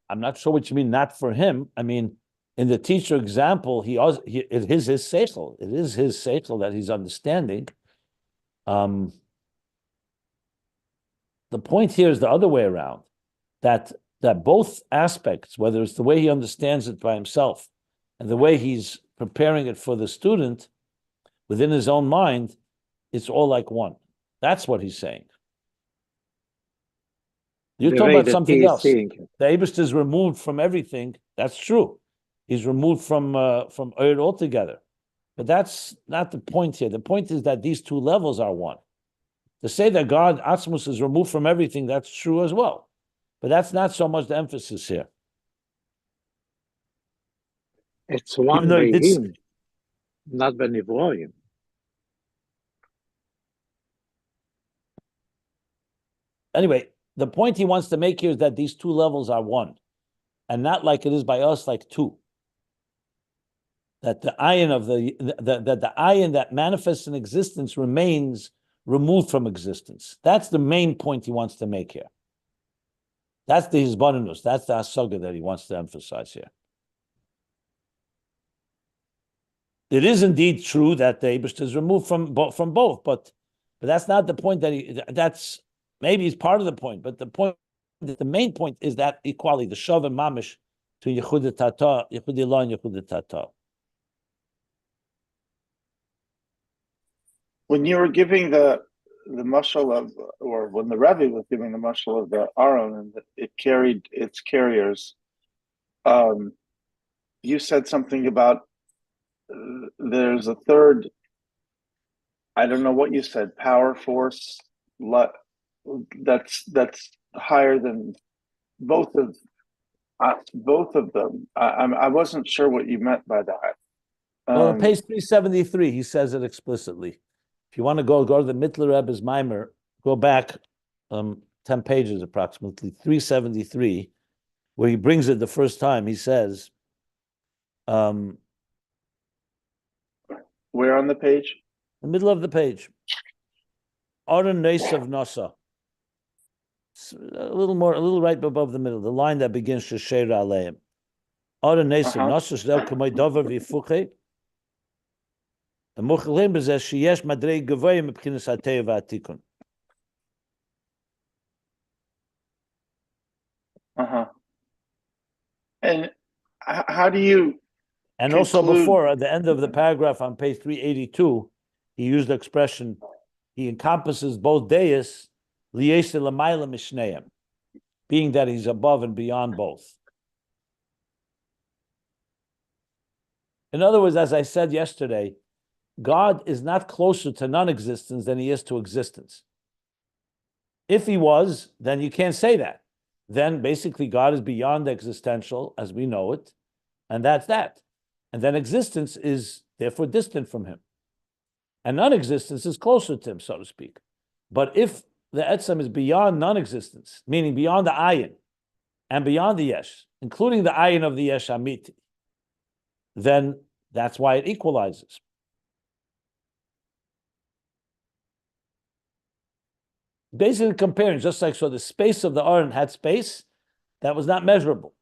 I'm not sure what you mean, not for him. I mean, in the teacher example, it is his seichel. It is his seichel that he's understanding. The point here is the other way around, that both aspects, whether it's the way he understands it by himself and the way he's preparing it for the student within his own mind, it's all like one. That's what he's saying. You're talking about something else. The Eibishter is removed from everything. That's true. He's removed from Eir altogether. But that's not the point here. The point is that these two levels are one. To say that God, Atzmus, is removed from everything, that's true as well. But that's not so much the emphasis here. It's one by him, not by Nivroim. Anyway, the point he wants to make here is that these two levels are one, and not like it is by us, like two. That the Ayin of the Ayin that manifests in existence remains removed from existence. That's the main point he wants to make here. That's the Hizbonenus. That's the Hasaga that he wants to emphasize here. It is indeed true that the Eibishter is removed from both, but that's not the point that's maybe it's part of the point, but the main point is that equality, the Shav and Mamish to Yechud Tata, Yechud Ilah, and Yechud Tata. When you were giving the mashal of, or when the Rebbe was giving the mashal of the Aron and it carried its carriers, you said something about there's a third, I don't know what you said, power force that's higher than both of them. I wasn't sure what you meant by that. Well, on page 373, he says it explicitly. If you want to go to the Mittler Rebbe's Maimer, go back 10 pages approximately, 373, where he brings it the first time. He says, where on the page? The middle of the page. Aron Nesav Nasa. A little right above the middle, the line that begins Shesheira Aleim. Aron Nesav Nasa Shdel Kamei Dover V'Yifuche. The Muchalim B'Zeh Sheyesh Madrei Gavoyim M'Bchinas HaTev HaTikun. And how do you And conclude... also before, at the end of the paragraph on page 382, he used the expression he encompasses both deis, liyeshe l'mayla mishneim, being that he's above and beyond both. In other words, as I said yesterday, God is not closer to non-existence than he is to existence. If he was, then you can't say that. Then basically God is beyond existential as we know it, and that's that. And then existence is therefore distant from him. And non-existence is closer to him, so to speak. But if the etzem is beyond non-existence, meaning beyond the ayin and beyond the yesh, including the ayin of the yesh amiti, then that's why it equalizes. Basically comparing, just like so the space of the Aron had space, that was not measurable.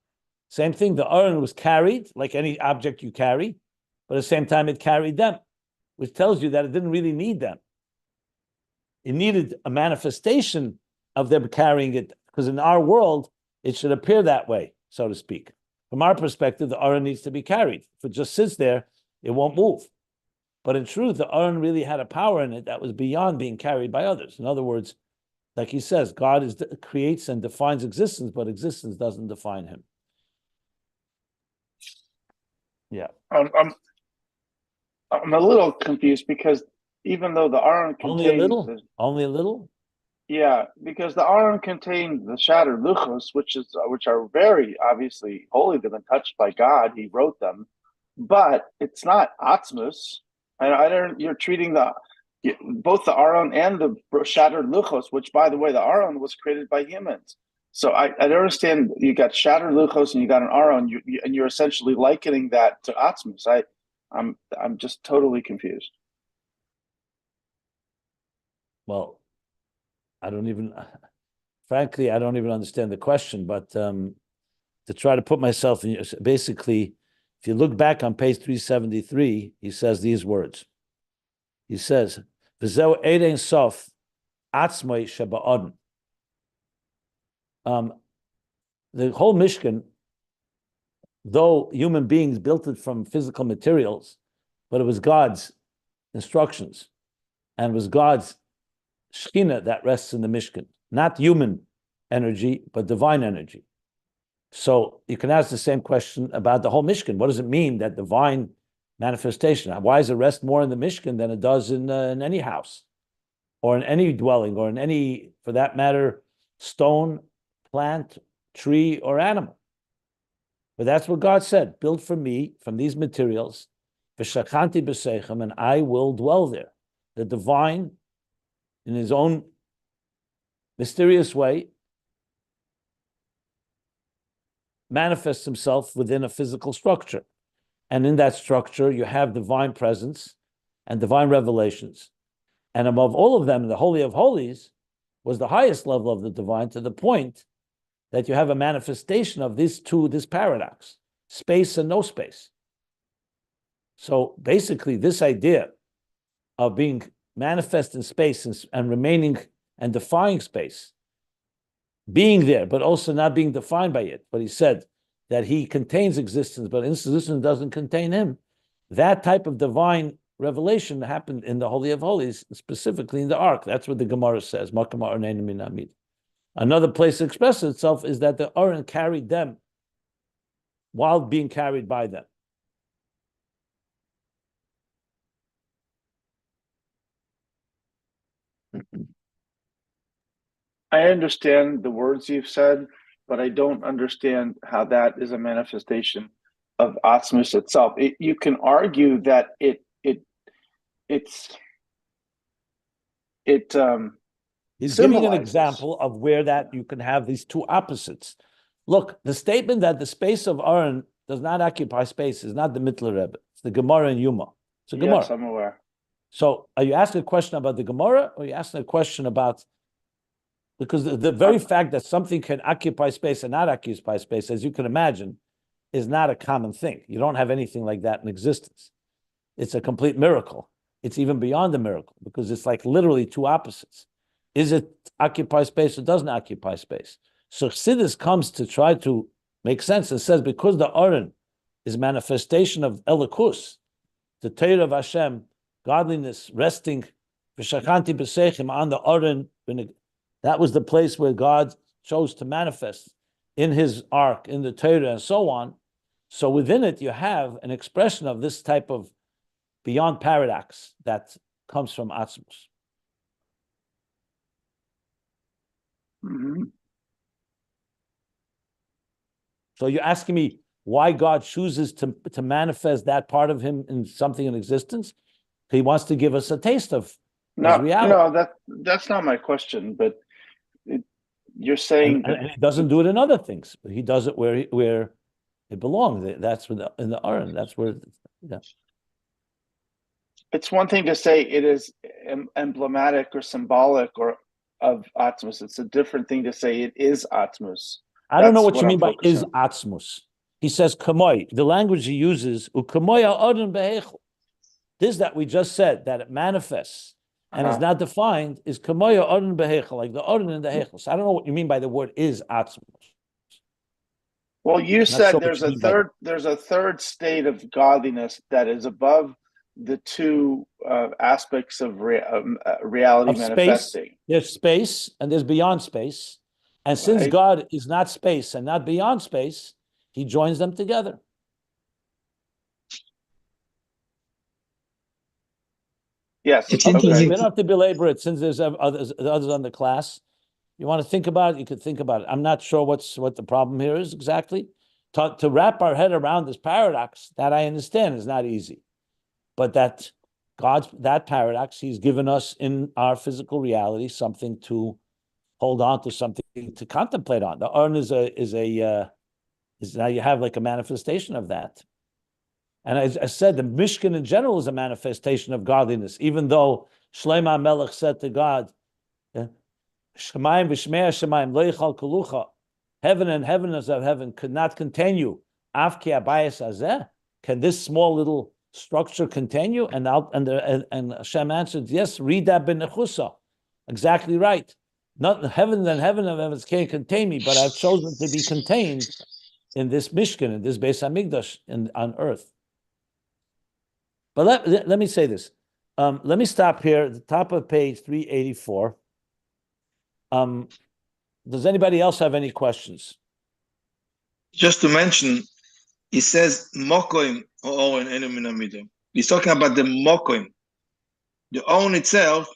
Same thing, the Aron was carried, like any object you carry, but at the same time it carried them, which tells you that it didn't really need them. It needed a manifestation of them carrying it, because in our world, it should appear that way, so to speak. From our perspective, the Aron needs to be carried. If it just sits there, it won't move. But in truth, the Aron really had a power in it that was beyond being carried by others. In other words, like he says, God creates and defines existence, but existence doesn't define him. Yeah. I'm a little confused because even though the Aron Only a little? Only a little? Yeah, because the Aron contained the shattered luchos, which are very obviously holy. They've been touched by God. He wrote them, but it's not atzmus. And I don't. You're treating both the Aron and the shattered luchos, which, by the way, the Aron was created by humans. So I don't understand. You got shattered luchos and you got an Aron, and you're essentially likening that to atzmus. I'm just totally confused. Well, frankly, I don't even understand the question, but to try to put myself in, basically, if you look back on page 373, he says these words. He says, V'zeu erein sof atzmai sheba'odin. The whole Mishkan, though human beings built it from physical materials, but it was God's instructions, and it was God's Shekhinah that rests in the Mishkan, not human energy, but divine energy. So you can ask the same question about the whole Mishkan. What does it mean, that divine manifestation? Why does it rest more in the Mishkan than it does in any house, or in any dwelling, or in any, for that matter, stone, plant, tree, or animal? But that's what God said, build for me from these materials, v'shachanti b'seichem, and I will dwell there. The divine, in his own mysterious way, manifests himself within a physical structure. And in that structure, you have divine presence and divine revelations. And above all of them, the Holy of Holies was the highest level of the divine, to the point that you have a manifestation of this paradox, space and no space. So basically, this idea of being manifest in space and remaining and defying space, being there, but also not being defined by it. But he said that he contains existence, but existence doesn't contain him. That type of divine revelation happened in the Holy of Holies, specifically in the Ark. That's what the Gemara says. Another place it expresses itself is that the Aron carried them while being carried by them. I understand the words you've said, but I don't understand how that is a manifestation of Atzmus itself. You can argue that He's giving an example of where that you can have these two opposites. Look, the statement that the space of Aron does not occupy space is not the Mittler Rebbe. It's the Gemara in Yuma. It's a Gemara. Yes, I'm aware. So are you asking a question about the Gemara, or are you asking a question about, because the very fact that something can occupy space and not occupy space, as you can imagine, is not a common thing. You don't have anything like that in existence. It's a complete miracle. It's even beyond a miracle, because it's like literally two opposites. Is it occupy space or doesn't occupy space? So Chassidus comes to try to make sense and says, because the Aron is manifestation of Elikus, the Torah of Hashem, godliness resting V'shachanti b'seichim on the Aron. That was the place where God chose to manifest in his ark, in the Torah, and so on. So within it, you have an expression of this type of beyond paradox that comes from Atzmus. Mm-hmm. So you're asking me why God chooses to manifest that part of him in something in existence? He wants to give us a taste of his reality. No, that's not my question. But you're saying and he doesn't do it in other things, but he does it where it belongs. That's in the Aron. That's where. Yeah. It's one thing to say it is emblematic or symbolic or of Atmos. It's a different thing to say it is Atmos. I don't know what you mean by is Atzmus. He says kamoy. The language he uses ukamoy Aron behechel. This that we just said that it manifests and is not defined is kamoy Aron behechel, like the Aron in the hechel. So I don't know what you mean by the word is Atzmus. Well, you said there's a third state of godliness that is above the two aspects of reality manifesting. Space. There's space and there's beyond space. And since God is not space and not beyond space, he joins them together. Yes. It's We interesting. don't have to belabor it since there's others on the class. You want to think about it, you could think about it. I'm not sure what the problem here is exactly. To wrap our head around this paradox, that I understand is not easy. But that paradox, he's given us in our physical reality something to hold on to, something to contemplate on. The Aron is now you have like a manifestation of that. And as I said, the Mishkan in general is a manifestation of godliness, even though Shlomo Melech said to God, Shemayim v'shmei Shemayim lo yichal kolucha, heaven and heavens of heaven could not contain you. Afki abayis hazeh, can this small little structure contain you? And Hashem answered, yes, read that b'nechusa. Exactly right. Not heaven and heaven of heavens can't contain me, but I've chosen to be contained in this Mishkan, in this Beis Hamikdash on earth. But let me say this. Let me stop here at the top of page 384. Does anybody else have any questions? Just to mention, he says mokoim or enu min hamidah. He's talking about the mokoim. The own itself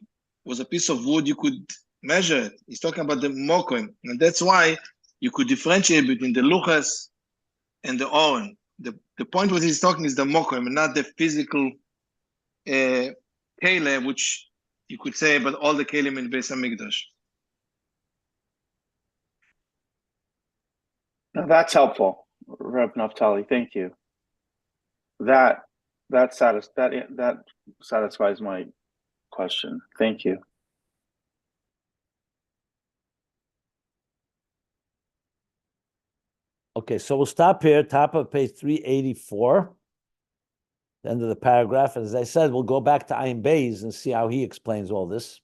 was a piece of wood you could measure it. He's talking about the mokoim, and that's why you could differentiate between the luchas and the own. The point what he's talking is the mokoim, and not the physical kele, which you could say about all the kelim in Beis Hamikdash. That's helpful, Reb Naftali. Thank you. That satisfies my question. Thank you. Okay, so we'll stop here, top of page 384, the end of the paragraph. As I said, we'll go back to Ayin Beis and see how he explains all this.